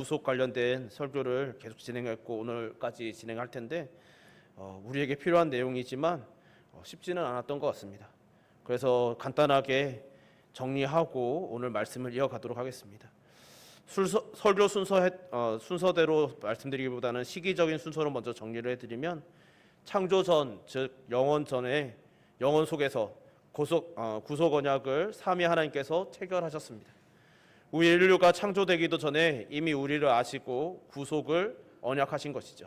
구속 관련된 설교를 계속 진행했고 오늘까지 진행할 텐데 우리에게 필요한 내용이지만 쉽지는 않았던 것 같습니다. 그래서 간단하게 정리하고 오늘 말씀을 이어가도록 하겠습니다. 설교 순서대로 말씀드리기보다는 시기적인 순서로 먼저 정리를 해드리면 창조 전, 즉 영원 전에 영원 속에서 구속 언약을 삼위 하나님께서 체결하셨습니다. 우리 인류가 창조되기도 전에 이미 우리를 아시고 구속을 언약하신 것이죠.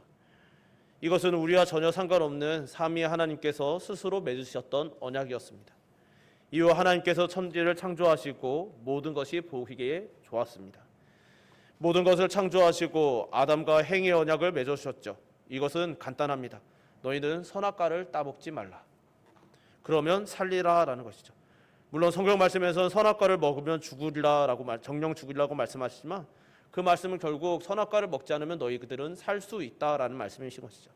이것은 우리와 전혀 상관없는 삼위 하나님께서 스스로 맺으셨던 언약이었습니다. 이후 하나님께서 천지를 창조하시고 모든 것이 보기에 좋았습니다. 모든 것을 창조하시고 아담과 행위 언약을 맺으셨죠. 이것은 간단합니다. 너희는 선악과를 따먹지 말라. 그러면 살리라라는 것이죠. 물론 성경 말씀에서는 선악과를 먹으면 죽으리라라고 정령 죽으리라고 말씀하시지만 그 말씀은 결국 선악과를 먹지 않으면 너희들은 살 수 있다라는 말씀이신 것이죠.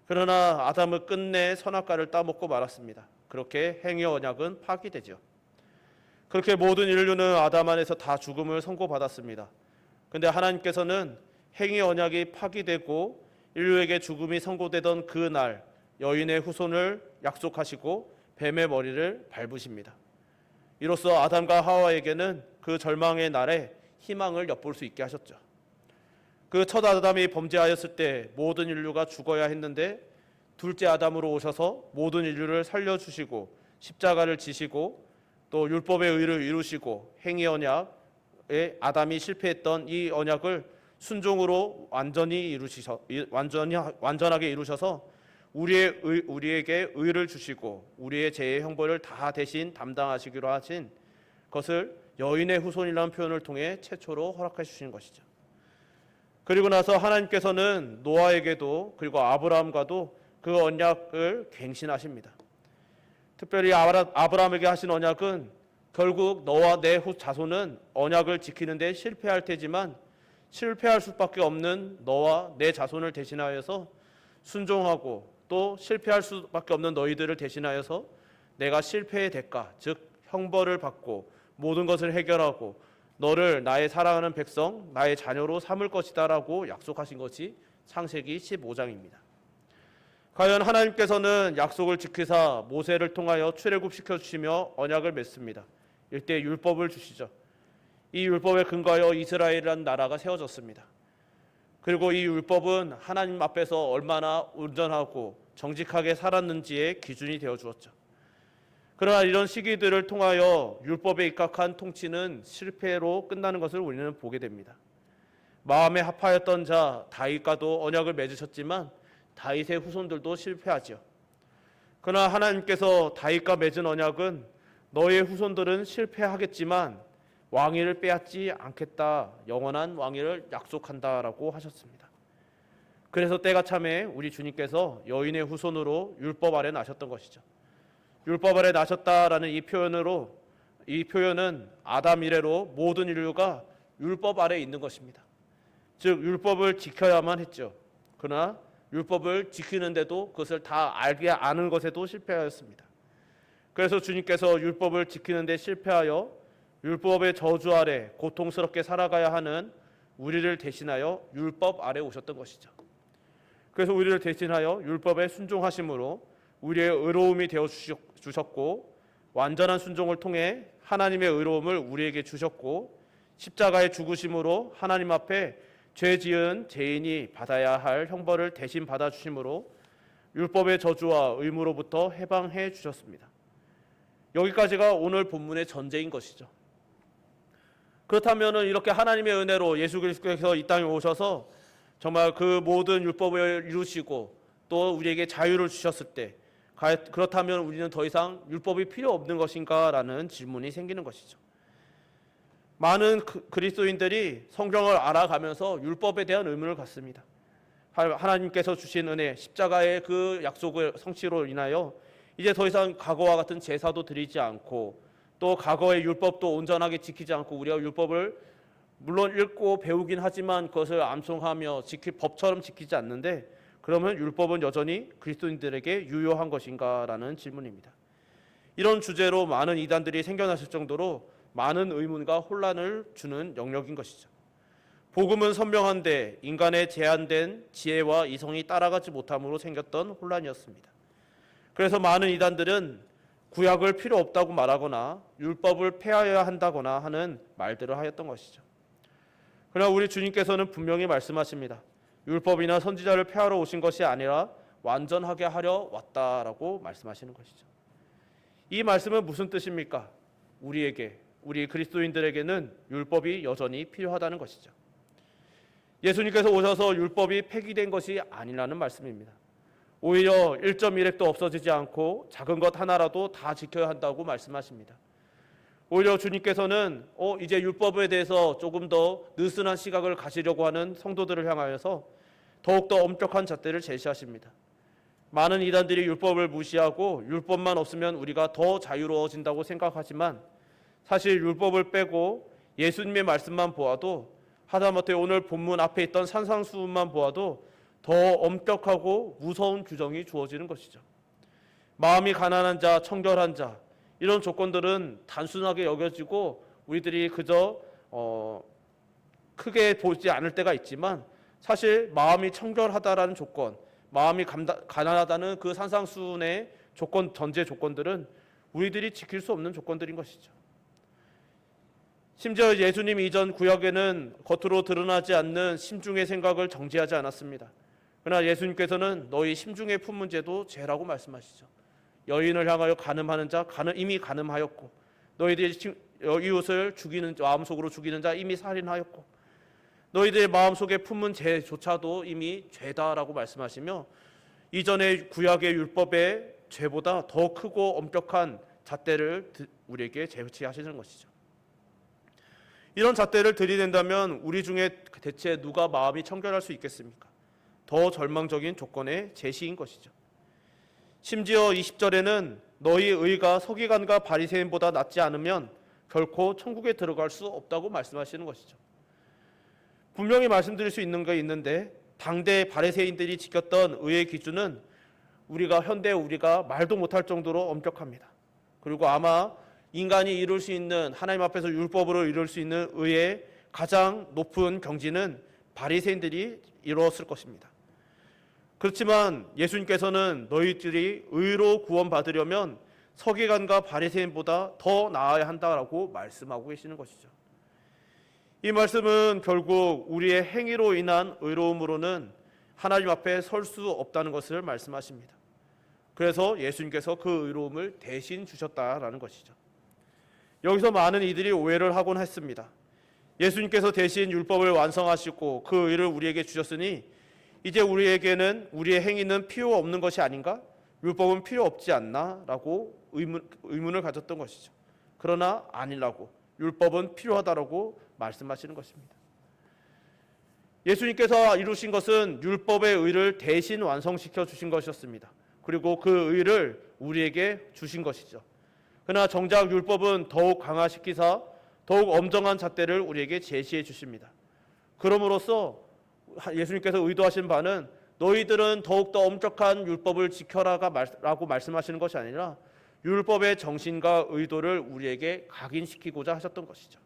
그러나 아담은 끝내 선악과를 따먹고 말았습니다. 그렇게 행위 언약은 파기되죠. 그렇게 모든 인류는 아담 안에서 다 죽음을 선고받았습니다. 그런데 하나님께서는 행위 언약이 파기되고 인류에게 죽음이 선고되던 그 날 여인의 후손을 약속하시고 뱀의 머리를 밟으십니다. 이로써 아담과 하와에게는 그 절망의 날에 희망을 엿볼 수 있게 하셨죠. 그 첫 아담이 범죄하였을 때 모든 인류가 죽어야 했는데 둘째 아담으로 오셔서 모든 인류를 살려주시고 십자가를 지시고 또 율법의 의를 이루시고 행위 언약에 아담이 실패했던 이 언약을 순종으로 완전하게 이루셔서 우리에게 의를 주시고 우리의 죄의 형벌을 다 대신 담당하시기로 하신 것을 여인의 후손이라는 표현을 통해 최초로 허락해 주신 것이죠. 그리고 나서 하나님께서는 노아에게도 그리고 아브라함과도 그 언약을 갱신하십니다. 특별히 아브라함에게 하신 언약은 결국 너와 내 자손은 언약을 지키는 데 실패할 테지만 실패할 수밖에 없는 너와 내 자손을 대신하여서 순종하고 또 실패할 수밖에 없는 너희들을 대신하여서 내가 실패의 대가, 즉 형벌을 받고 모든 것을 해결하고 너를 나의 사랑하는 백성, 나의 자녀로 삼을 것이다라고 약속하신 것이 창세기 15장입니다. 과연 하나님께서는 약속을 지키사 모세를 통하여 출애굽시켜 주시며 언약을 맺습니다. 이때 율법을 주시죠. 이 율법에 근거하여 이스라엘이라는 나라가 세워졌습니다. 그리고 이 율법은 하나님 앞에서 얼마나 온전하고 정직하게 살았는지의 기준이 되어 주었죠. 그러나 이런 시기들을 통하여 율법에 입각한 통치는 실패로 끝나는 것을 우리는 보게 됩니다. 마음에 합하였던 자 다윗과도 언약을 맺으셨지만 다윗의 후손들도 실패하지요. 그러나 하나님께서 다윗과 맺은 언약은 너의 후손들은 실패하겠지만 왕위를 빼앗지 않겠다, 영원한 왕위를 약속한다라고 하셨습니다. 그래서 때가 참에 우리 주님께서 여인의 후손으로 율법 아래 나셨던 것이죠. 율법 아래 나셨다라는 이 표현은 아담 이래로 모든 인류가 율법 아래 있는 것입니다. 즉 율법을 지켜야만 했죠. 그러나 율법을 지키는데도 그것을 다 아는 것에도 실패하였습니다. 그래서 주님께서 율법을 지키는데 실패하여 율법의 저주 아래 고통스럽게 살아가야 하는 우리를 대신하여 율법 아래 오셨던 것이죠. 그래서 우리를 대신하여 율법에 순종하심으로 우리의 의로움이 되어 주셨고 완전한 순종을 통해 하나님의 의로움을 우리에게 주셨고 십자가의 죽으심으로 하나님 앞에 죄 지은 죄인이 받아야 할 형벌을 대신 받아주심으로 율법의 저주와 의무로부터 해방해 주셨습니다. 여기까지가 오늘 본문의 전제인 것이죠. 그렇다면 이렇게 하나님의 은혜로 예수 그리스도께서 이 땅에 오셔서 정말 그 모든 율법을 이루시고 또 우리에게 자유를 주셨을 때 그렇다면 우리는 더 이상 율법이 필요 없는 것인가 라는 질문이 생기는 것이죠. 많은 그리스도인들이 성경을 알아가면서 율법에 대한 의문을 갖습니다. 하나님께서 주신 은혜, 십자가의 그 약속을 성취로 인하여 이제 더 이상 과거와 같은 제사도 드리지 않고 또 과거의 율법도 온전하게 지키지 않고 우리가 율법을 물론 읽고 배우긴 하지만 그것을 암송하며 법처럼 지키지 않는데 그러면 율법은 여전히 그리스도인들에게 유효한 것인가라는 질문입니다. 이런 주제로 많은 이단들이 생겨났을 정도로 많은 의문과 혼란을 주는 영역인 것이죠. 복음은 선명한데 인간의 제한된 지혜와 이성이 따라가지 못함으로 생겼던 혼란이었습니다. 그래서 많은 이단들은 구약을 필요 없다고 말하거나 율법을 폐하여야 한다거나 하는 말들을 하였던 것이죠. 그러나 우리 주님께서는 분명히 말씀하십니다. 율법이나 선지자를 폐하러 오신 것이 아니라 완전하게 하려 왔다라고 말씀하시는 것이죠. 이 말씀은 무슨 뜻입니까? 우리 그리스도인들에게는 율법이 여전히 필요하다는 것이죠. 예수님께서 오셔서 율법이 폐기된 것이 아니라는 말씀입니다. 오히려 1.1획도 없어지지 않고 작은 것 하나라도 다 지켜야 한다고 말씀하십니다. 오히려 주님께서는 이제 율법에 대해서 조금 더 느슨한 시각을 가지려고 하는 성도들을 향하여서 더욱더 엄격한 잣대를 제시하십니다. 많은 이단들이 율법을 무시하고 율법만 없으면 우리가 더 자유로워진다고 생각하지만 사실 율법을 빼고 예수님의 말씀만 보아도 하다못해 오늘 본문 앞에 있던 산상수훈만 보아도 더 엄격하고 무서운 규정이 주어지는 것이죠. 마음이 가난한 자, 청결한 자 이런 조건들은 단순하게 여겨지고 우리들이 그저 크게 보지 않을 때가 있지만 사실 마음이 청결하다라는 조건, 마음이 가난하다는 그 산상수훈의 조건, 전제 조건들은 우리들이 지킬 수 없는 조건들인 것이죠. 심지어 예수님 이전 구약에는 겉으로 드러나지 않는 심중의 생각을 정죄하지 않았습니다. 그러나 예수님께서는 너희 심중에 품은 죄도 죄라고 말씀하시죠. 여인을 향하여 간음하는 자 이미 간음하였고 너희들이 이웃을 마음속으로 죽이는 자 이미 살인하였고 너희들의 마음속에 품은 죄조차도 이미 죄다라고 말씀하시며 이전의 구약의 율법의 죄보다 더 크고 엄격한 잣대를 우리에게 제시하시는 것이죠. 이런 잣대를 들이댄다면 우리 중에 대체 누가 마음이 청결할 수 있겠습니까? 더 절망적인 조건의 제시인 것이죠. 심지어 20절에는 너희 의가 서기관과 바리새인보다 낫지 않으면 결코 천국에 들어갈 수 없다고 말씀하시는 것이죠. 분명히 말씀드릴 수 있는 게 있는데 당대 바리새인들이 지켰던 의의 기준은 우리가 말도 못할 정도로 엄격합니다. 그리고 아마 인간이 이룰 수 있는 하나님 앞에서 율법으로 이룰 수 있는 의의 가장 높은 경지는 바리새인들이 이루었을 것입니다. 그렇지만 예수님께서는 너희들이 의로 구원받으려면 서기관과 바리새인보다 더 나아야 한다라고 말씀하고 계시는 것이죠. 이 말씀은 결국 우리의 행위로 인한 의로움으로는 하나님 앞에 설 수 없다는 것을 말씀하십니다. 그래서 예수님께서 그 의로움을 대신 주셨다라는 것이죠. 여기서 많은 이들이 오해를 하곤 했습니다. 예수님께서 대신 율법을 완성하시고 그 의를 우리에게 주셨으니 이제 우리에게는 우리의 행위는 필요 없는 것이 아닌가? 율법은 필요 없지 않나? 라고 의문을 가졌던 것이죠. 그러나 아니라고 율법은 필요하다라고 말씀하시는 것입니다. 예수님께서 이루신 것은 율법의 의를 대신 완성시켜 주신 것이었습니다. 그리고 그 의를 우리에게 주신 것이죠. 그러나 정작 율법은 더욱 강화시키사 더욱 엄정한 잣대를 우리에게 제시해 주십니다. 그럼으로써 예수님께서 의도하신 바는 너희들은 더욱더 엄격한 율법을 지켜라라고 말씀하시는 것이 아니라 율법의 정신과 의도를 우리에게 각인시키고자 하셨던 것이죠.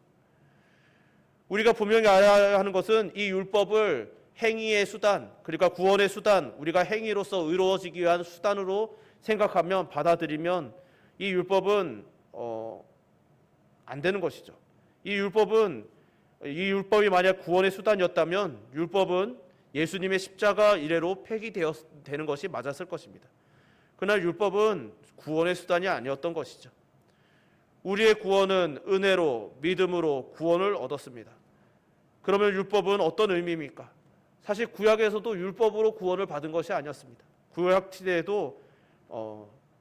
우리가 분명히 알아야 하는 것은 이 율법을 행위의 수단, 그러니까 구원의 수단, 우리가 행위로서 의로워지기 위한 수단으로 생각하면 받아들이면 이 율법은 안 되는 것이죠. 이 율법이 만약 구원의 수단이었다면 율법은 예수님의 십자가 이래로 폐기되는 것이 맞았을 것입니다. 그러나 율법은 구원의 수단이 아니었던 것이죠. 우리의 구원은 은혜로 믿음으로 구원을 얻었습니다. 그러면 율법은 어떤 의미입니까? 사실 구약에서도 율법으로 구원을 받은 것이 아니었습니다. 구약 시대에도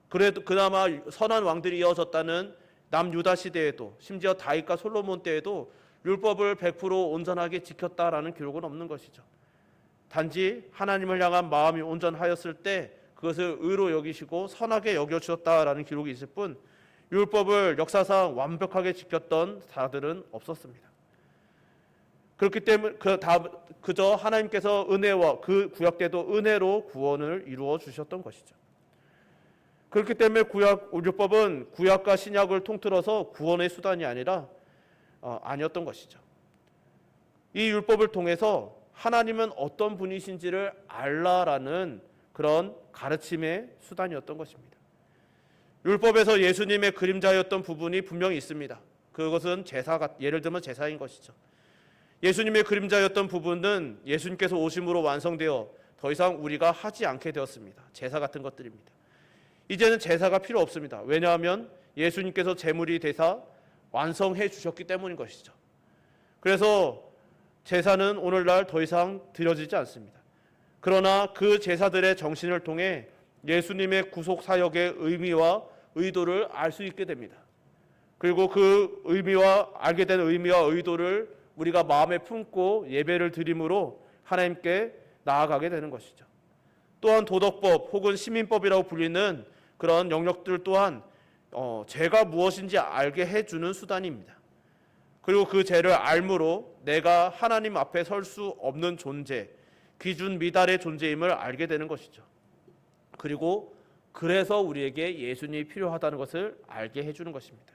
그래도 그나마 선한 왕들이 이어졌다는 남유다 시대에도 심지어 다윗과 솔로몬 때에도 율법을 100% 온전하게 지켰다라는 기록은 없는 것이죠. 단지 하나님을 향한 마음이 온전하였을 때 그것을 의로 여기시고 선하게 여겨주셨다라는 기록이 있을 뿐 율법을 역사상 완벽하게 지켰던 자들은 없었습니다. 그렇기 때문에 그저 하나님께서 은혜와 그 구약 때도 은혜로 구원을 이루어 주셨던 것이죠. 그렇기 때문에 율법은 구약과 신약을 통틀어서 구원의 수단이 아니라 아니었던 것이죠. 이 율법을 통해서 하나님은 어떤 분이신지를 알라라는 그런 가르침의 수단이었던 것입니다. 율법에서 예수님의 그림자였던 부분이 분명히 있습니다. 그것은 예를 들면 제사인 것이죠. 예수님의 그림자였던 부분은 예수님께서 오심으로 완성되어 더 이상 우리가 하지 않게 되었습니다. 제사 같은 것들입니다. 이제는 제사가 필요 없습니다. 왜냐하면 예수님께서 제물이 되사 완성해 주셨기 때문인 것이죠. 그래서 제사는 오늘날 더 이상 드려지지 않습니다. 그러나 그 제사들의 정신을 통해 예수님의 구속 사역의 의미와 의도를 알 수 있게 됩니다. 그리고 그 알게 된 의미와 의도를 우리가 마음에 품고 예배를 드림으로 하나님께 나아가게 되는 것이죠. 또한 도덕법 혹은 시민법이라고 불리는 그런 영역들 또한 죄가 무엇인지 알게 해주는 수단입니다. 그리고 그 죄를 알므로 내가 하나님 앞에 설 수 없는 존재, 기준 미달의 존재임을 알게 되는 것이죠. 그리고 그래서 우리에게 예수님이 필요하다는 것을 알게 해주는 것입니다.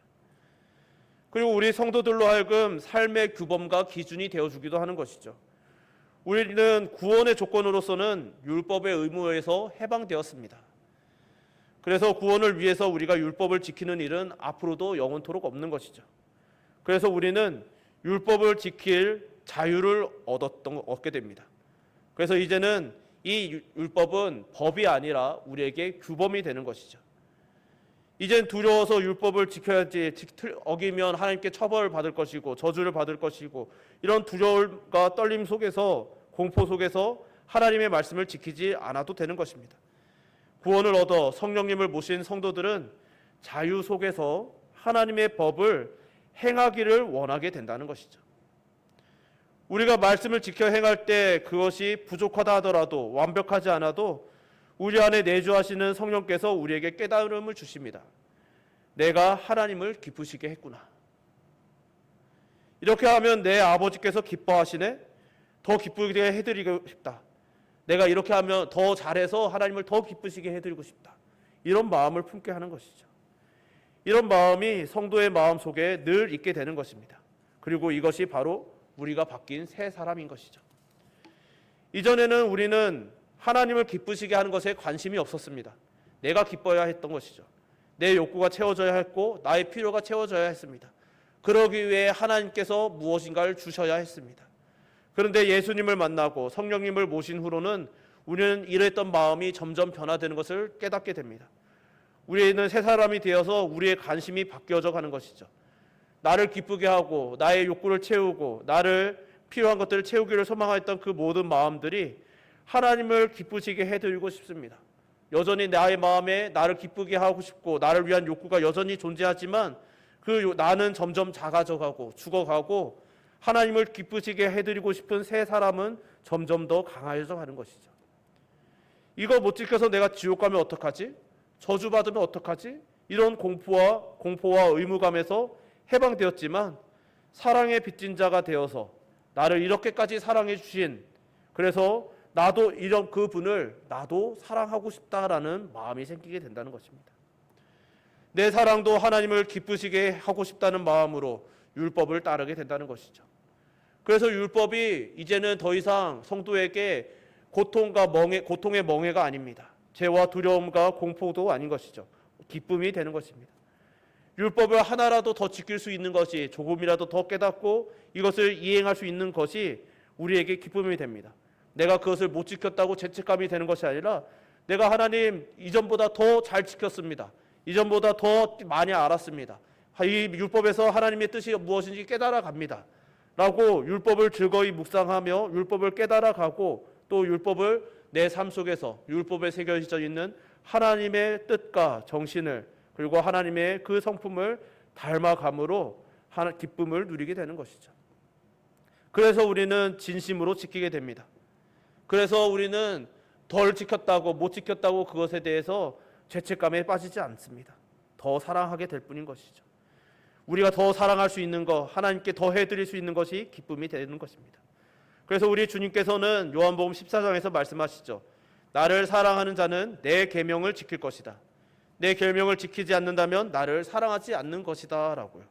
그리고 우리 성도들로 하여금 삶의 규범과 기준이 되어주기도 하는 것이죠. 우리는 구원의 조건으로서는 율법의 의무에서 해방되었습니다. 그래서 구원을 위해서 우리가 율법을 지키는 일은 앞으로도 영원토록 없는 것이죠. 그래서 우리는 율법을 지킬 자유를 얻게 됩니다. 그래서 이제는 이 율법은 법이 아니라 우리에게 규범이 되는 것이죠. 이젠 두려워서 율법을 지켜야지, 어기면 하나님께 처벌을 받을 것이고 저주를 받을 것이고, 이런 두려움과 떨림 속에서, 공포 속에서 하나님의 말씀을 지키지 않아도 되는 것입니다. 구원을 얻어 성령님을 모신 성도들은 자유 속에서 하나님의 법을 행하기를 원하게 된다는 것이죠. 우리가 말씀을 지켜 행할 때 그것이 부족하다 하더라도, 완벽하지 않아도 우리 안에 내주하시는 성령께서 우리에게 깨달음을 주십니다. 내가 하나님을 기쁘시게 했구나. 이렇게 하면 내 아버지께서 기뻐하시네. 더 기쁘게 해드리고 싶다. 내가 이렇게 하면 더 잘해서 하나님을 더 기쁘시게 해드리고 싶다. 이런 마음을 품게 하는 것이죠. 이런 마음이 성도의 마음 속에 늘 있게 되는 것입니다. 그리고 이것이 바로 우리가 바뀐 새 사람인 것이죠. 이전에는 우리는 하나님을 기쁘시게 하는 것에 관심이 없었습니다. 내가 기뻐야 했던 것이죠. 내 욕구가 채워져야 했고 나의 필요가 채워져야 했습니다. 그러기 위해 하나님께서 무엇인가를 주셔야 했습니다. 그런데 예수님을 만나고 성령님을 모신 후로는 우리는 이랬던 마음이 점점 변화되는 것을 깨닫게 됩니다. 우리는 새 사람이 되어서 우리의 관심이 바뀌어져 가는 것이죠. 나를 기쁘게 하고 나의 욕구를 채우고 나를 필요한 것들을 채우기를 소망했던 그 모든 마음들이 하나님을 기쁘시게 해드리고 싶습니다. 여전히 나의 마음에 나를 기쁘게 하고 싶고 나를 위한 욕구가 여전히 존재하지만 그 나는 점점 작아져가고 죽어가고 하나님을 기쁘시게 해드리고 싶은 새 사람은 점점 더 강해져 가는 것이죠. 이거 못 지켜서 내가 지옥 가면 어떡하지? 저주받으면 어떡하지? 이런 공포와 의무감에서 해방되었지만 사랑의 빚진 자가 되어서 나를 이렇게까지 사랑해 주신, 그래서 나도 이런 그분을 나도 사랑하고 싶다라는 마음이 생기게 된다는 것입니다. 내 사랑도 하나님을 기쁘시게 하고 싶다는 마음으로 율법을 따르게 된다는 것이죠. 그래서 율법이 이제는 더 이상 성도에게 고통의 멍해가 아닙니다. 죄와 두려움과 공포도 아닌 것이죠. 기쁨이 되는 것입니다. 율법을 하나라도 더 지킬 수 있는 것이, 조금이라도 더 깨닫고 이것을 이행할 수 있는 것이 우리에게 기쁨이 됩니다. 내가 그것을 못 지켰다고 죄책감이 되는 것이 아니라 내가 하나님 이전보다 더 잘 지켰습니다. 이전보다 더 많이 알았습니다. 이 율법에서 하나님의 뜻이 무엇인지 깨달아 갑니다. 라고 율법을 즐거이 묵상하며 율법을 깨달아 가고 또 율법을 내 삶 속에서 율법에 새겨져 있는 하나님의 뜻과 정신을, 그리고 하나님의 그 성품을 닮아감으로 기쁨을 누리게 되는 것이죠. 그래서 우리는 진심으로 지키게 됩니다. 그래서 우리는 덜 지켰다고 못 지켰다고 그것에 대해서 죄책감에 빠지지 않습니다. 더 사랑하게 될 뿐인 것이죠. 우리가 더 사랑할 수 있는 것, 하나님께 더 해드릴 수 있는 것이 기쁨이 되는 것입니다. 그래서 우리 주님께서는 요한복음 14장에서 말씀하시죠. 나를 사랑하는 자는 내 계명을 지킬 것이다. 내 계명을 지키지 않는다면 나를 사랑하지 않는 것이다 라고요.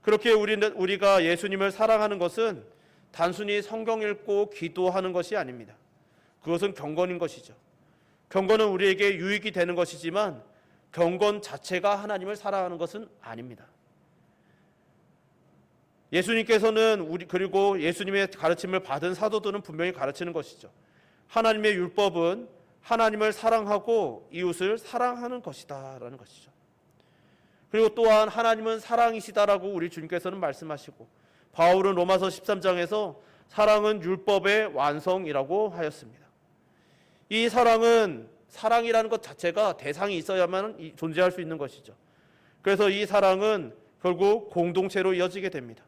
그렇게 우리가 예수님을 사랑하는 것은 단순히 성경 읽고 기도하는 것이 아닙니다. 그것은 경건인 것이죠. 경건은 우리에게 유익이 되는 것이지만 경건 자체가 하나님을 사랑하는 것은 아닙니다. 예수님께서는 그리고 예수님의 가르침을 받은 사도들은 분명히 가르치는 것이죠. 하나님의 율법은 하나님을 사랑하고 이웃을 사랑하는 것이다라는 것이죠. 그리고 또한 하나님은 사랑이시다라고 우리 주님께서는 말씀하시고, 바울은 로마서 13장에서 사랑은 율법의 완성이라고 하였습니다. 이 사랑이라는 것 자체가 대상이 있어야만 존재할 수 있는 것이죠. 그래서 이 사랑은 결국 공동체로 이어지게 됩니다.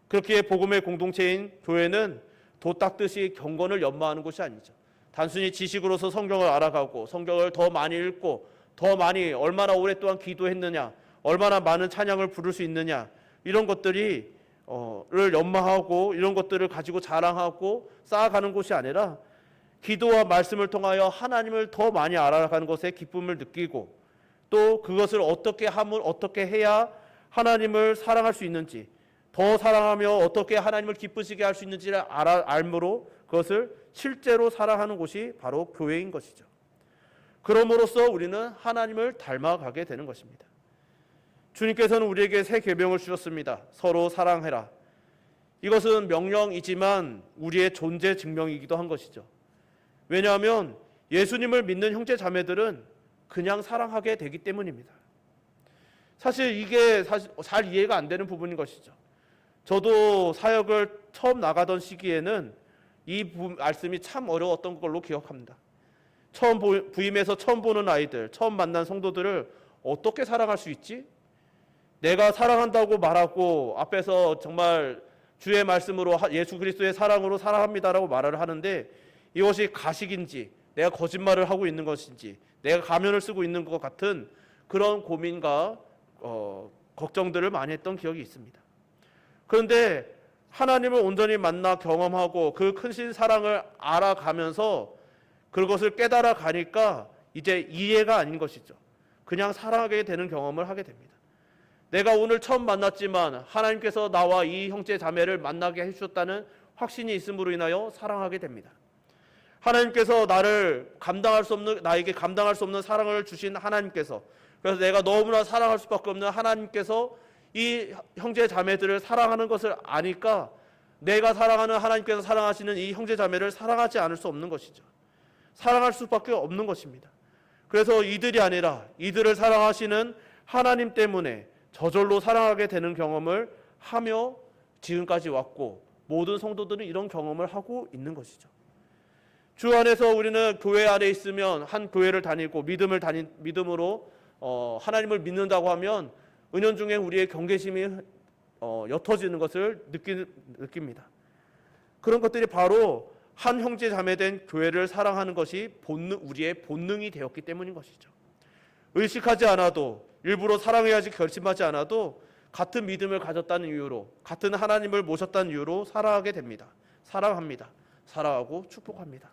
그렇기에 복음의 공동체인 교회는 도 닦듯이 경건을 연마하는 것이 아니죠. 단순히 지식으로서 성경을 알아가고 성경을 더 많이 읽고 더 많이 얼마나 오랫동안 기도했느냐, 얼마나 많은 찬양을 부를 수 있느냐, 이런 것들이 를 연마하고 이런 것들을 가지고 자랑하고 쌓아가는 것이 아니라 기도와 말씀을 통하여 하나님을 더 많이 알아가는 것에 기쁨을 느끼고, 또 그것을 어떻게 해야 하나님을 사랑할 수 있는지, 더 사랑하며 어떻게 하나님을 기쁘시게 할 수 있는지를 알므로 그것을 실제로 사랑하는 곳이 바로 교회인 것이죠. 그럼으로써 우리는 하나님을 닮아가게 되는 것입니다. 주님께서는 우리에게 새 계명을 주셨습니다. 서로 사랑해라. 이것은 명령이지만 우리의 존재 증명이기도 한 것이죠. 왜냐하면 예수님을 믿는 형제 자매들은 그냥 사랑하게 되기 때문입니다. 사실 이게 잘 이해가 안 되는 부분인 것이죠. 저도 사역을 처음 나가던 시기에는 이 말씀이 참 어려웠던 걸로 기억합니다. 부임해서 처음 보는 아이들, 처음 만난 성도들을 어떻게 사랑할 수 있지? 내가 사랑한다고 말하고 앞에서 정말 주의 말씀으로 예수 그리스도의 사랑으로 사랑합니다라고 말을 하는데, 이것이 가식인지 내가 거짓말을 하고 있는 것인지 내가 가면을 쓰고 있는 것 같은 그런 고민과 걱정들을 많이 했던 기억이 있습니다. 그런데 하나님을 온전히 만나 경험하고 그 크신 사랑을 알아가면서 그것을 깨달아 가니까 이제 이해가 아닌 것이죠. 그냥 사랑하게 되는 경험을 하게 됩니다. 내가 오늘 처음 만났지만 하나님께서 나와 이 형제 자매를 만나게 해주셨다는 확신이 있음으로 인하여 사랑하게 됩니다. 하나님께서 나에게 감당할 수 없는 사랑을 주신 하나님께서, 그래서 내가 너무나 사랑할 수밖에 없는 하나님께서 이 형제 자매들을 사랑하는 것을 아니까 내가 사랑하는 하나님께서 사랑하시는 이 형제 자매를 사랑하지 않을 수 없는 것이죠. 사랑할 수밖에 없는 것입니다. 그래서 이들이 아니라 이들을 사랑하시는 하나님 때문에 저절로 사랑하게 되는 경험을 하며 지금까지 왔고, 모든 성도들은 이런 경험을 하고 있는 것이죠. 주 안에서 우리는 교회 안에 있으면, 한 교회를 다니고 믿음으로 하나님을 믿는다고 하면 은연중에 우리의 경계심이 옅어지는 것을 느낍니다. 그런 것들이 바로 한 형제 자매된 교회를 사랑하는 것이 우리의 본능이 되었기 때문인 것이죠. 의식하지 않아도, 일부러 사랑해야지 결심하지 않아도 같은 믿음을 가졌다는 이유로, 같은 하나님을 모셨다는 이유로 사랑하게 됩니다. 사랑합니다. 사랑하고 축복합니다.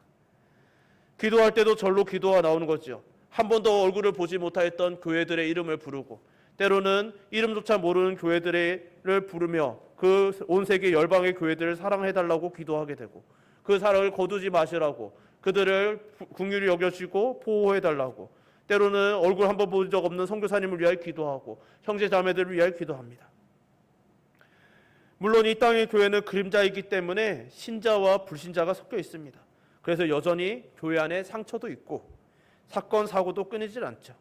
기도할 때도 절로 기도가 나오는 거죠. 한 번도 얼굴을 보지 못하였던 교회들의 이름을 부르고, 때로는 이름조차 모르는 교회들을 부르며 그 온 세계 열방의 교회들을 사랑해달라고 기도하게 되고, 그 사랑을 거두지 마시라고 그들을 긍휼히 여겨주시고 보호해달라고, 때로는 얼굴 한번 본 적 없는 선교사님을 위하여 기도하고 형제 자매들을 위하여 기도합니다. 물론 이 땅의 교회는 그림자이기 때문에 신자와 불신자가 섞여 있습니다. 그래서 여전히 교회 안에 상처도 있고 사건 사고도 끊이질 않죠.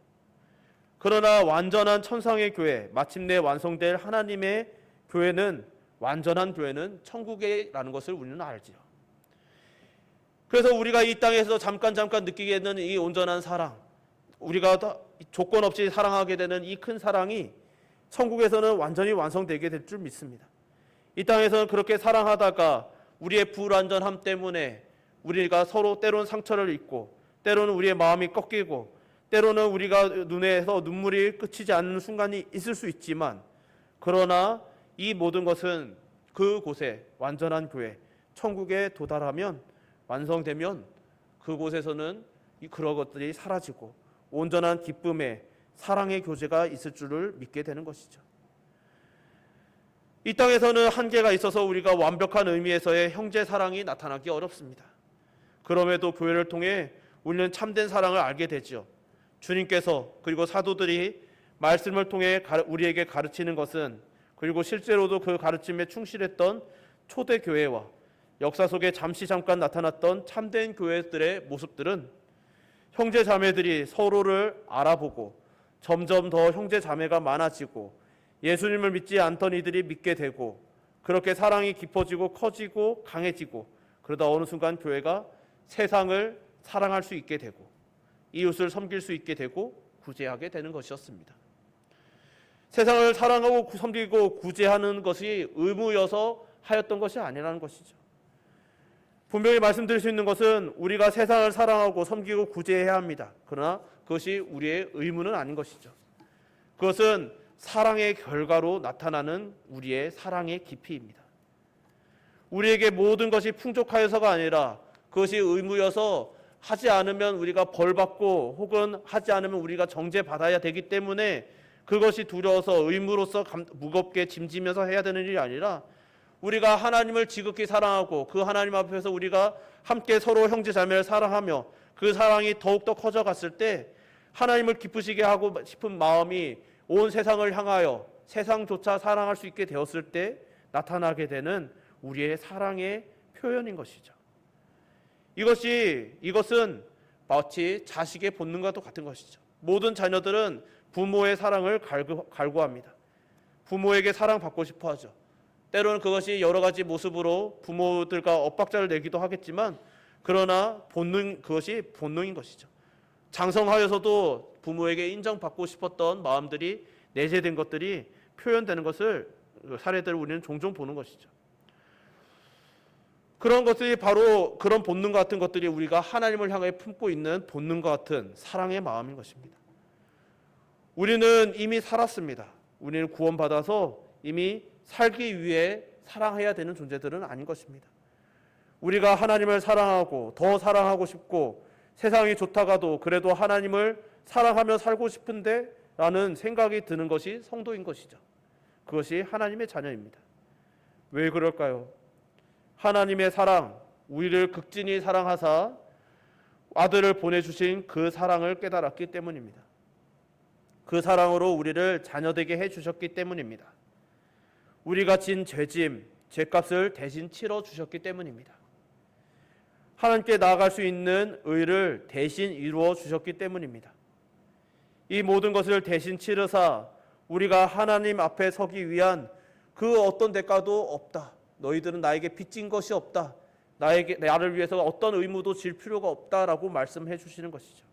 그러나 완전한 천상의 교회, 마침내 완성될 하나님의 교회는, 완전한 교회는 천국이라는 것을 우리는 알지요. 그래서 우리가 이 땅에서 잠깐 느끼게 되는 이 온전한 사랑, 우리가 조건 없이 사랑하게 되는 이 큰 사랑이 천국에서는 완전히 완성되게 될 줄 믿습니다. 이 땅에서는 그렇게 사랑하다가 우리의 불완전함 때문에 우리가 서로 때로는 상처를 입고, 때로는 우리의 마음이 꺾이고, 때로는 우리가 눈에서 눈물이 그치지 않는 순간이 있을 수 있지만, 그러나 이 모든 것은 그곳에 완전한 교회, 천국에 도달하면, 완성되면 그곳에서는 그런 것들이 사라지고 온전한 기쁨의 사랑의 교제가 있을 줄을 믿게 되는 것이죠. 이 땅에서는 한계가 있어서 우리가 완벽한 의미에서의 형제 사랑이 나타나기 어렵습니다. 그럼에도 교회를 통해 우리는 참된 사랑을 알게 되죠. 주님께서 그리고 사도들이 말씀을 통해 우리에게 가르치는 것은, 그리고 실제로도 그 가르침에 충실했던 초대교회와 역사 속에 잠깐 나타났던 참된 교회들의 모습들은 형제 자매들이 서로를 알아보고 점점 더 형제 자매가 많아지고 예수님을 믿지 않던 이들이 믿게 되고, 그렇게 사랑이 깊어지고 커지고 강해지고, 그러다 어느 순간 교회가 세상을 사랑할 수 있게 되고 이웃을 섬길 수 있게 되고 구제하게 되는 것이었습니다. 세상을 사랑하고 섬기고 구제하는 것이 의무여서 하였던 것이 아니라는 것이죠. 분명히 말씀드릴 수 있는 것은 우리가 세상을 사랑하고 섬기고 구제해야 합니다. 그러나 그것이 우리의 의무는 아닌 것이죠. 그것은 사랑의 결과로 나타나는 우리의 사랑의 깊이입니다. 우리에게 모든 것이 풍족하여서가 아니라 그것이 의무여서 하지 않으면 우리가 벌받고 혹은 하지 않으면 우리가 정죄받아야 되기 때문에 그것이 두려워서 의무로서 무겁게 짐지면서 해야 되는 일이 아니라, 우리가 하나님을 지극히 사랑하고 그 하나님 앞에서 우리가 함께 서로 형제 자매를 사랑하며 그 사랑이 더욱더 커져갔을 때 하나님을 기쁘시게 하고 싶은 마음이 온 세상을 향하여 세상조차 사랑할 수 있게 되었을 때 나타나게 되는 우리의 사랑의 표현인 것이죠. 이것은 마치 자식의 본능과도 같은 것이죠. 모든 자녀들은 부모의 사랑을 갈구합니다. 부모에게 사랑받고 싶어 하죠. 때로는 그것이 여러 가지 모습으로 부모들과 엇박자를 내기도 하겠지만, 그러나 그것이 본능인 것이죠. 장성하여서도 부모에게 인정받고 싶었던 마음들이 내재된 것들이 표현되는 것을, 사례들을 우리는 종종 보는 것이죠. 그런 것들이 바로 그런 본능 같은 것들이 우리가 하나님을 향해 품고 있는 본능과 같은 사랑의 마음인 것입니다. 우리는 이미 살았습니다. 우리는 구원받아서 이미 살기 위해 사랑해야 되는 존재들은 아닌 것입니다. 우리가 하나님을 사랑하고 더 사랑하고 싶고 세상이 좋다가도 그래도 하나님을 사랑하며 살고 싶은데 라는 생각이 드는 것이 성도인 것이죠. 그것이 하나님의 자녀입니다. 왜 그럴까요? 하나님의 사랑, 우리를 극진히 사랑하사 아들을 보내주신 그 사랑을 깨달았기 때문입니다. 그 사랑으로 우리를 자녀되게 해주셨기 때문입니다. 우리가 진 죄값을 대신 치러주셨기 때문입니다. 하나님께 나아갈 수 있는 의를 대신 이루어 주셨기 때문입니다. 이 모든 것을 대신 치르사 우리가 하나님 앞에 서기 위한 그 어떤 대가도 없다. 너희들은 나에게 빚진 것이 없다. 나를 위해서 어떤 의무도 질 필요가 없다라고 말씀해 주시는 것이죠.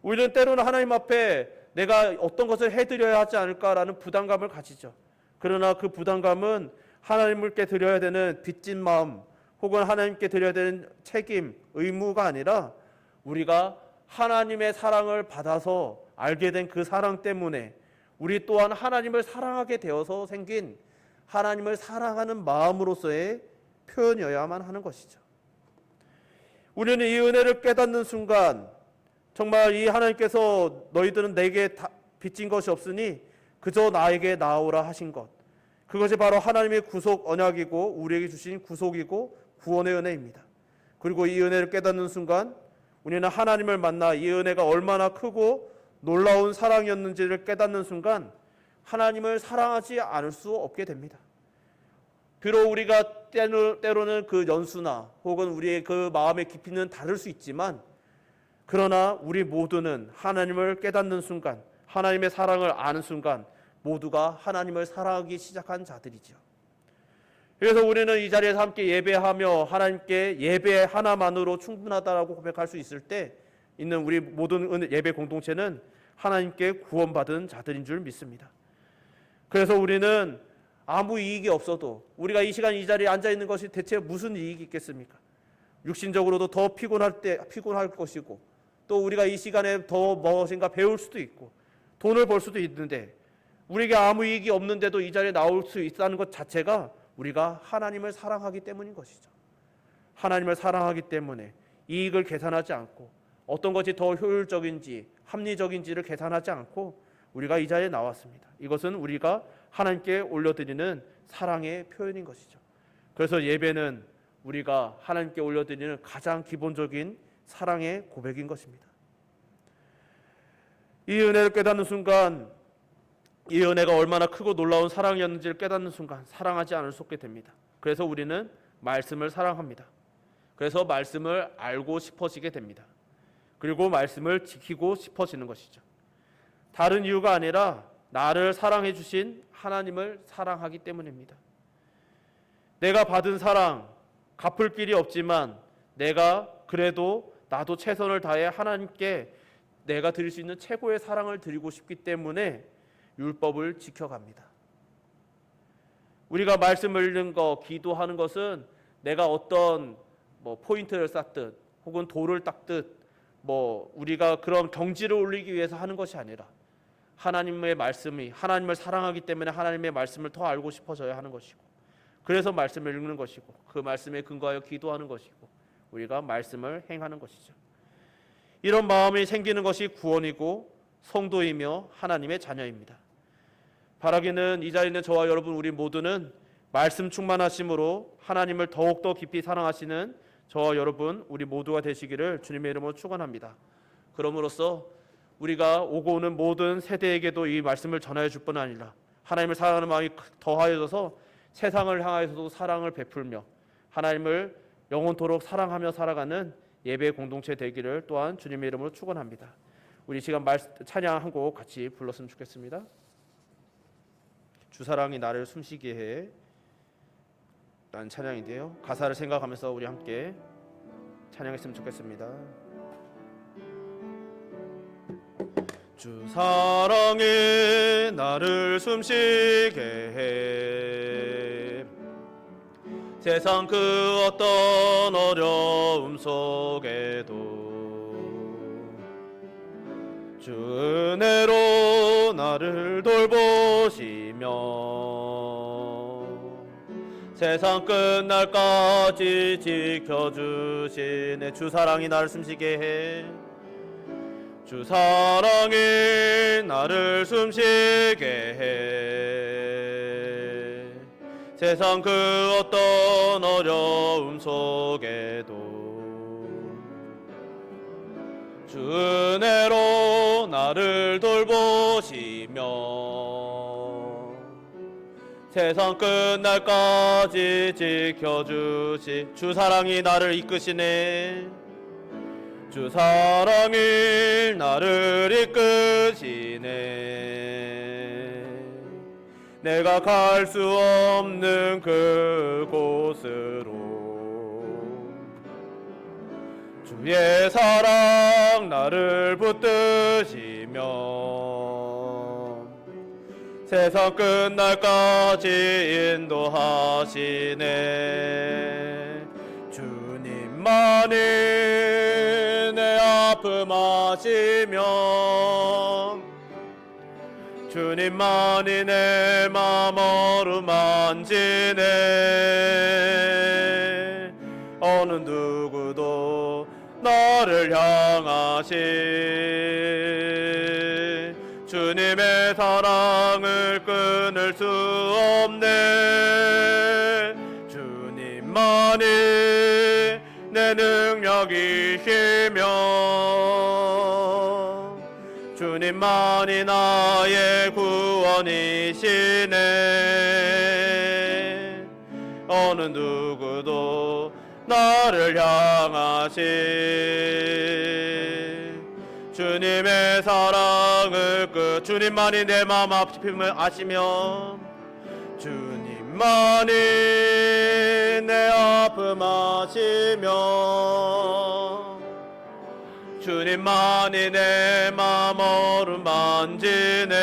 우리는 때로는 하나님 앞에 내가 어떤 것을 해드려야 하지 않을까라는 부담감을 가지죠. 그러나 그 부담감은 하나님께 드려야 되는 빚진 마음 혹은 하나님께 드려야 되는 책임, 의무가 아니라 우리가 하나님의 사랑을 받아서 알게 된 그 사랑 때문에 우리 또한 하나님을 사랑하게 되어서 생긴 하나님을 사랑하는 마음으로서의 표현이어야만 하는 것이죠. 우리는 이 은혜를 깨닫는 순간 정말 이 하나님께서 너희들은 내게 빚진 것이 없으니 그저 나에게 나아오라 하신 것, 그것이 바로 하나님의 구속 언약이고 우리에게 주신 구속이고 구원의 은혜입니다. 그리고 이 은혜를 깨닫는 순간 우리는 하나님을 만나 이 은혜가 얼마나 크고 놀라운 사랑이었는지를 깨닫는 순간 하나님을 사랑하지 않을 수 없게 됩니다. 비록 우리가 때로는 그 연수나 혹은 우리의 그 마음의 깊이는 다를 수 있지만, 그러나 우리 모두는 하나님을 깨닫는 순간, 하나님의 사랑을 아는 순간 모두가 하나님을 사랑하기 시작한 자들이죠. 그래서 우리는 이 자리에서 함께 예배하며 하나님께 예배 하나만으로 충분하다라고 고백할 수 있을 때 있는 우리 모든 예배 공동체는 하나님께 구원받은 자들인 줄 믿습니다. 그래서 우리는 아무 이익이 없어도 우리가 이 시간 이 자리에 앉아 있는 것이 대체 무슨 이익이 있겠습니까? 육신적으로도 더 피곤할 것이고, 또 우리가 이 시간에 더 무엇인가 배울 수도 있고 돈을 벌 수도 있는데 우리에게 아무 이익이 없는데도 이 자리에 나올 수 있다는 것 자체가 우리가 하나님을 사랑하기 때문인 것이죠. 하나님을 사랑하기 때문에 이익을 계산하지 않고 어떤 것이 더 효율적인지 합리적인지를 계산하지 않고 우리가 이 자리에 나왔습니다. 이것은 우리가 하나님께 올려드리는 사랑의 표현인 것이죠. 그래서 예배는 우리가 하나님께 올려드리는 가장 기본적인 사랑의 고백인 것입니다. 이 은혜를 깨닫는 순간, 이 은혜가 얼마나 크고 놀라운 사랑이었는지를 깨닫는 순간 사랑하지 않을 수 없게 됩니다. 그래서 우리는 말씀을 사랑합니다. 그래서 말씀을 알고 싶어지게 됩니다. 그리고 말씀을 지키고 싶어지는 것이죠. 다른 이유가 아니라 나를 사랑해 주신 하나님을 사랑하기 때문입니다. 내가 받은 사랑 갚을 길이 없지만 내가 그래도 나도 최선을 다해 하나님께 내가 드릴 수 있는 최고의 사랑을 드리고 싶기 때문에 율법을 지켜갑니다. 우리가 말씀을 읽는 거, 기도하는 것은 내가 어떤 포인트를 쌓듯 혹은 돌을 닦듯 우리가 그런 경지를 올리기 위해서 하는 것이 아니라 하나님의 말씀이, 하나님을 사랑하기 때문에 하나님의 말씀을 더 알고 싶어져야 하는 것이고, 그래서 말씀을 읽는 것이고, 그 말씀에 근거하여 기도하는 것이고, 우리가 말씀을 행하는 것이죠. 이런 마음이 생기는 것이 구원이고 성도이며 하나님의 자녀입니다. 바라기는 이 자리에 있는 저와 여러분 우리 모두는 말씀 충만하심으로 하나님을 더욱더 깊이 사랑하시는 저와 여러분 우리 모두가 되시기를 주님의 이름으로 축원합니다. 그럼으로써 우리가 오고 오는 모든 세대에게도 이 말씀을 전하여 줄 뿐 아니라 하나님을 사랑하는 마음이 더하여져서 세상을 향하여서도 사랑을 베풀며 하나님을 영원토록 사랑하며 살아가는 예배 공동체 되기를 또한 주님의 이름으로 축원합니다. 우리 시간 찬양 한 곡 같이 불렀으면 좋겠습니다. 주 사랑이 나를 숨쉬게 해 라는 찬양인데요, 가사를 생각하면서 우리 함께 찬양했으면 좋겠습니다. 주 사랑이 나를 숨쉬게 해 세상 그 어떤 어려움 속에도 주 은혜로 나를 돌보시며 세상 끝날까지 지켜주시네. 주 사랑이 나를 숨쉬게 해 주 사랑이 나를 숨쉬게 해 세상 그 어떤 어려움 속에도 주 은혜로 나를 돌보시며 세상 끝날까지 지켜주시. 주 사랑이 나를 이끄시네. 주 사랑이 나를 이끄시네. 내가 갈 수 없는 그곳으로 주의 사랑 나를 붙드시며 세상 끝날까지 인도하시네. 주님만이 내 아픔 아시며 주님만이 내 맘 어루만지네. 어느 누구도 나를 향하시 주님의 사랑을 끊을 수 없네. 주님만이 내 능력이시며 주님만이 나의 구원이시네. 어느 누구도 나를 향하시 주님의 사랑을 주님만이 내 마음 아픔을 아시며 주님만이 내 아픔 아시며 주님만이 내 마음 어루만지네.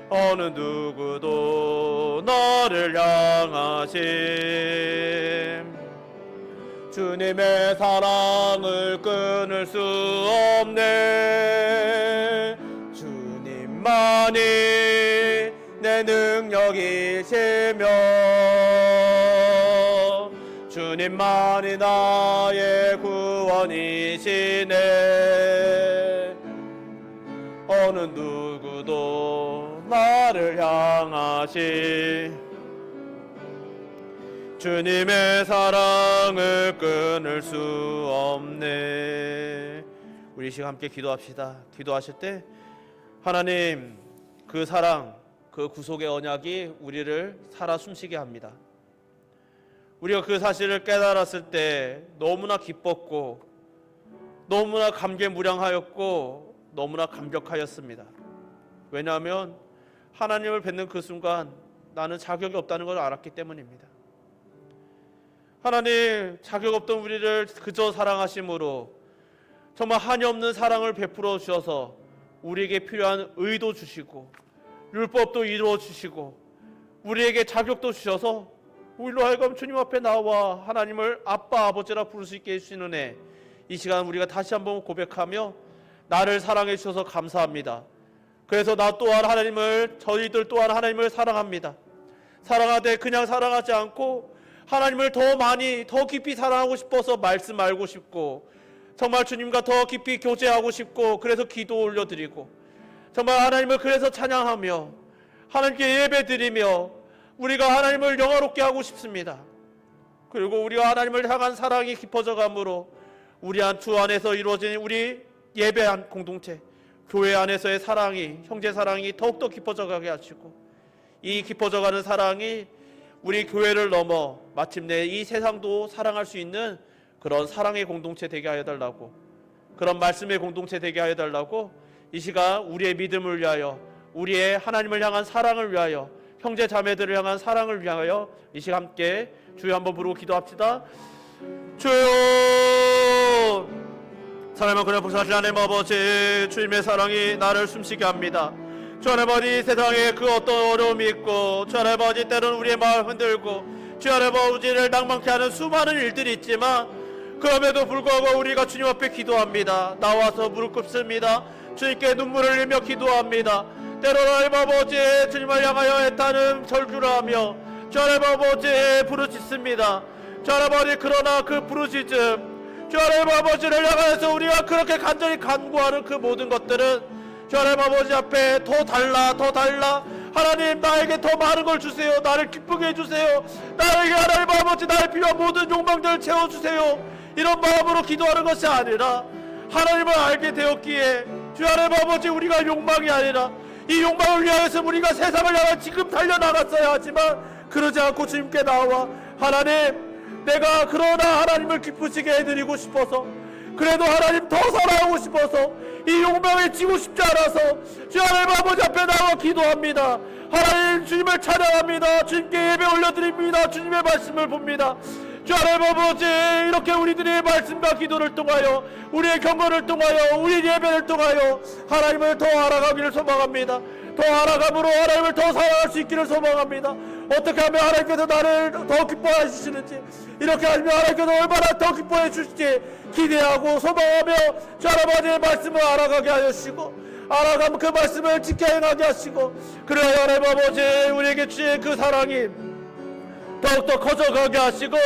어느 누구도 나를 향하시 주님의 사랑을 끊을 수 없네. 주님만이 내 능력이시며 주님만이 나의 구원이시네. 어느 누구도 나를 향하시 주님의 사랑을 끊을 수 없네. 우리 이 시간 함께 기도합시다. 기도하실 때 하나님, 그 사랑, 그 구속의 언약이 우리를 살아 숨쉬게 합니다. 우리가 그 사실을 깨달았을 때 너무나 기뻤고 너무나 감개무량하였고 너무나 감격하였습니다. 왜냐하면 하나님을 뵙는 그 순간 나는 자격이 없다는 걸 알았기 때문입니다. 하나님, 자격 없던 우리를 그저 사랑하심으로 정말 한이 없는 사랑을 베풀어 주셔서 우리에게 필요한 의도 주시고 율법도 이루어 주시고 우리에게 자격도 주셔서 우리로 하여금 주님 앞에 나와 하나님을 아빠 아버지라 부를 수 있게 해주시는 은혜, 이 시간 우리가 다시 한번 고백하며 나를 사랑해 주셔서 감사합니다. 그래서 나 또한 하나님을, 저희들 또한 하나님을 사랑합니다. 사랑하되 그냥 사랑하지 않고 하나님을 더 많이 더 깊이 사랑하고 싶어서 말씀 알고 싶고 정말 주님과 더 깊이 교제하고 싶고 그래서 기도 올려드리고 정말 하나님을 그래서 찬양하며 하나님께 예배드리며 우리가 하나님을 영화롭게 하고 싶습니다. 그리고 우리가 하나님을 향한 사랑이 깊어져 가므로 우리 주 안에서 이루어진 우리 예배한 공동체, 교회 안에서의 사랑이, 형제 사랑이 더욱더 깊어져 가게 하시고 이 깊어져 가는 사랑이 우리 교회를 넘어 마침내 이 세상도 사랑할 수 있는 그런 사랑의 공동체 되게 하여 달라고, 그런 말씀의 공동체 되게 하여 달라고 이 시간 우리의 믿음을 위하여, 우리의 하나님을 향한 사랑을 위하여, 형제 자매들을 향한 사랑을 위하여 이 시간 함께 주여 한번 부르고 기도합시다. 주여, 사랑만 그래 부사하신 하나님 아버지, 주님의 사랑이 나를 숨쉬게 합니다. 주 하나님 아버지, 세상에 그 어떤 어려움이 있고 주 하나님 아버지 때로는 우리의 마음 흔들고 주 하나님 아버지를 낭망케 하는 수많은 일들이 있지만 그럼에도 불구하고 우리가 주님 앞에 기도합니다. 나와서 무릎 꿇습니다. 주님께 눈물을 흘리며 기도합니다. 때로는 하나님 아버지 주님을 향하여 애타는 절규를 하며 주 하나님 아버지 부르짖습니다. 주 하나님 아버지, 그러나 그 부르짖음, 주 하나님 아버지를 향하여서 우리가 그렇게 간절히 간구하는 그 모든 것들은 주 하나님 아버지 앞에 더 달라 하나님, 나에게 더 많은 걸 주세요. 나를 기쁘게 해주세요. 나에게 하나님 아버지 나의 필요한 모든 욕망들을 채워주세요. 이런 마음으로 기도하는 것이 아니라 하나님을 알게 되었기에 주 하나님 아버지, 우리가 욕망이 아니라 이 욕망을 위하여서 우리가 세상을 향해 지금 달려나갔어야 하지만 그러지 않고 주님께 나와 하나님, 내가 그러나 하나님을 기쁘시게 해드리고 싶어서, 그래도 하나님 더 사랑하고 싶어서 이 욕망에 지고 싶지 않아서 주 하나님 아버지 앞에 나와 기도합니다. 하나님, 주님을 찬양합니다. 주님께 예배 올려드립니다. 주님의 말씀을 봅니다. 주 하나님 아버지, 이렇게 우리들의 말씀과 기도를 통하여, 우리의 경건을 통하여, 우리 예배를 통하여 하나님을 더 알아가기를 소망합니다. 더 알아감으로 하나님을 더 사랑할 수 있기를 소망합니다. 어떻게 하면 하나님께서 나를 더 기뻐해 주시는지, 이렇게 하면 하나님께서 얼마나 더 기뻐해 주실지 기대하고 소망하며 주 하나님의 말씀을 알아가게 하시고, 알아가면 그 말씀을 지켜 행하게 하시고, 그래야 하나님 아버지 우리에게 주신 그 사랑이 더욱더 커져가게 하시고,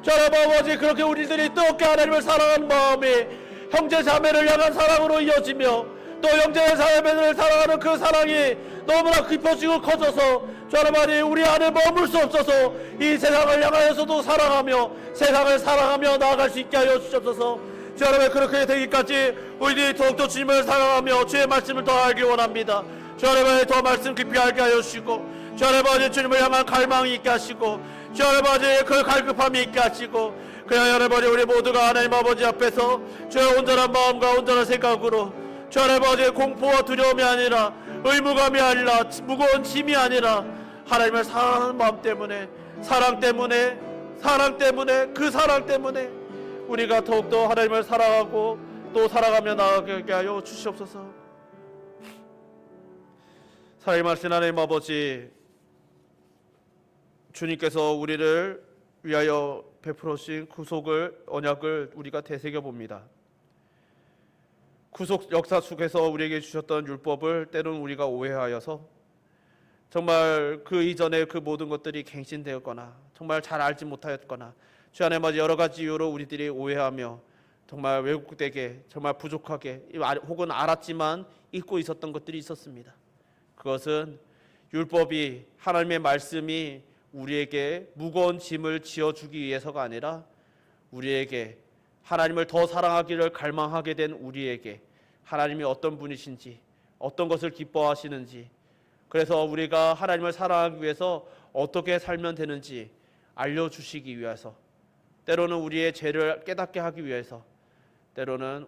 주 하나님 아버지 그렇게 우리들이 뜨겁게 하나님을 사랑하는 마음이 형제 자매를 향한 사랑으로 이어지며 또 형제 자매를 사랑하는 그 사랑이 너무나 깊어지고 커져서 주 하나님 우리 안에 머물 수 없어서 이 세상을 향하여서도 사랑하며 세상을 사랑하며 나아갈 수 있게 하여 주옵소서. 주 하나님, 그렇게 되기까지 우리들이 더욱더 주님을 사랑하며 주의 말씀을 더 알기 원합니다. 주 하나님, 더 말씀 깊이 알게 하여 주시고 주 하나님 주님을 향한 갈망이 있게 하시고 주 하나님 그 갈급함이 있게 하시고, 그냥 하나님 우리 모두가 하나님 아버지 앞에서 주의 온전한 마음과 온전한 생각으로 주 하나님 아버지 공포와 두려움이 아니라 의무감이 아니라 무거운 짐이 아니라 하나님을 사랑하는 마음 때문에, 사랑 때문에 그 사랑 때문에 우리가 더욱더 하나님을 사랑하고 또 살아가며 나아가게 하여 주시옵소서. 살아계신 하나님 아버지, 주님께서 우리를 위하여 베풀어 주신 구속을, 언약을 우리가 되새겨 봅니다. 구속 역사 속에서 우리에게 주셨던 율법을 때로는 우리가 오해하여서 정말 그 이전에 그 모든 것들이 갱신되었거나 정말 잘 알지 못하였거나 주 안에 맞아 여러 가지 이유로 우리들이 오해하며 정말 왜곡되게, 정말 부족하게 혹은 알았지만 잊고 있었던 것들이 있었습니다. 그것은 율법이, 하나님의 말씀이 우리에게 무거운 짐을 지어주기 위해서가 아니라 우리에게 하나님을 더 사랑하기를 갈망하게 된 우리에게 하나님이 어떤 분이신지, 어떤 것을 기뻐하시는지, 그래서 우리가 하나님을 사랑하기 위해서 어떻게 살면 되는지 알려주시기 위해서, 때로는 우리의 죄를 깨닫게 하기 위해서, 때로는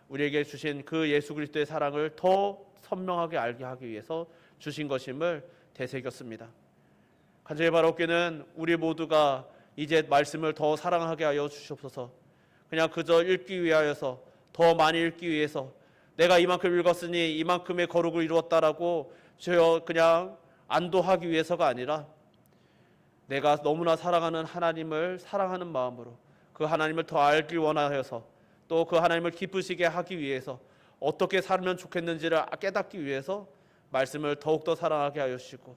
우리에게 주신 그 예수 그리스도의 사랑을 더 선명하게 알게 하기 위해서 주신 것임을 되새겼습니다. 간절히 바라옵기는 우리 모두가 이제 말씀을 더 사랑하게 하여 주시옵소서. 그냥 그저 읽기 위하여서, 더 많이 읽기 위해서, 내가 이만큼 읽었으니 이만큼의 거룩을 이루었다라고 저여 그냥 안도하기 위해서가 아니라 내가 너무나 사랑하는 하나님을 사랑하는 마음으로 그 하나님을 더 알기 원하여서, 또 그 하나님을 기쁘시게 하기 위해서 어떻게 살면 좋겠는지를 깨닫기 위해서 말씀을 더욱더 사랑하게 하여 주시고,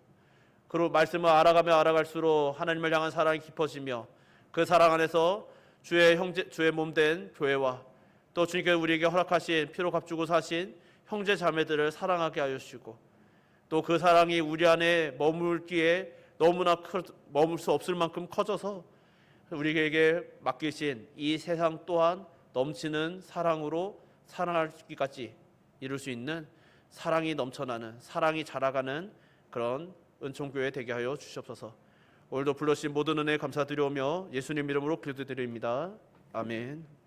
그리고 말씀을 알아가면 알아갈수록 하나님을 향한 사랑이 깊어지며 그 사랑 안에서 주의 몸된 교회와 또 주님께서 우리에게 허락하신 피로 값주고 사신 형제 자매들을 사랑하게 하여 주시고, 또 그 사랑이 우리 안에 머물기에 너무나 머물 수 없을 만큼 커져서 우리에게 맡기신 이 세상 또한 넘치는 사랑으로 사랑하기까지 이룰 수 있는 사랑이 넘쳐나는, 사랑이 자라가는 그런 은총교회 되게 하여 주시옵소서. 오늘도 불러주신 모든 은혜 감사드리오며 예수님 이름으로 기도드립니다. 아멘.